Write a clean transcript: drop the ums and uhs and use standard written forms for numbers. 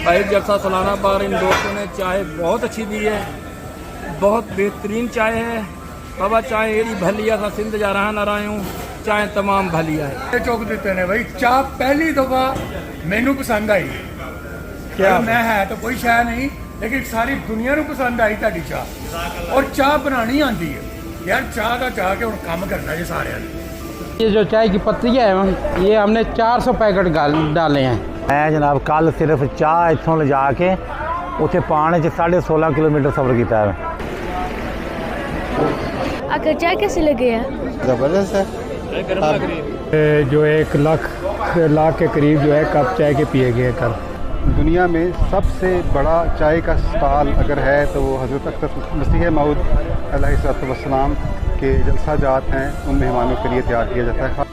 भाई जलसा सालाना पर इन दोस्तों ने चाय बहुत अच्छी दी है, बहुत बेहतरीन चाय है बाबा। चाय एड़ी भलिया था सिंध जा रहा ना रहा हूँ, चाय तमाम भलिया है। चौक देते ने भाई चाह पहली दफा मैनू पसंद आई। क्या मैं है तो कोई शाय नहीं, लेकिन सारी दुनिया को पसंद आई ताड़ी चाह। और चाह बनानी आती है यार, चाह का चाह के हम काम करना है सारे। ये जो चाय की पत्ती है ये हमने 400 पैकेट डाले हैं। मैं जनाब कल सिर्फ चाह इतों ले जाके उसे पाने 16.5 किलोमीटर सफ़र किया है। आपको चाय कैसी लगी है? ज़बरदस्त है। जो 1 लाख के करीब जो है कप चाय के पिए गए कल। दुनिया में सबसे बड़ा चाय का स्टॉल अगर है तो वो हज़रत अक़दस मसीह मऊद अलैहिस्सलाम के जलसा जात हैं, उन मेहमानों के लिए तैयार किया जाता है।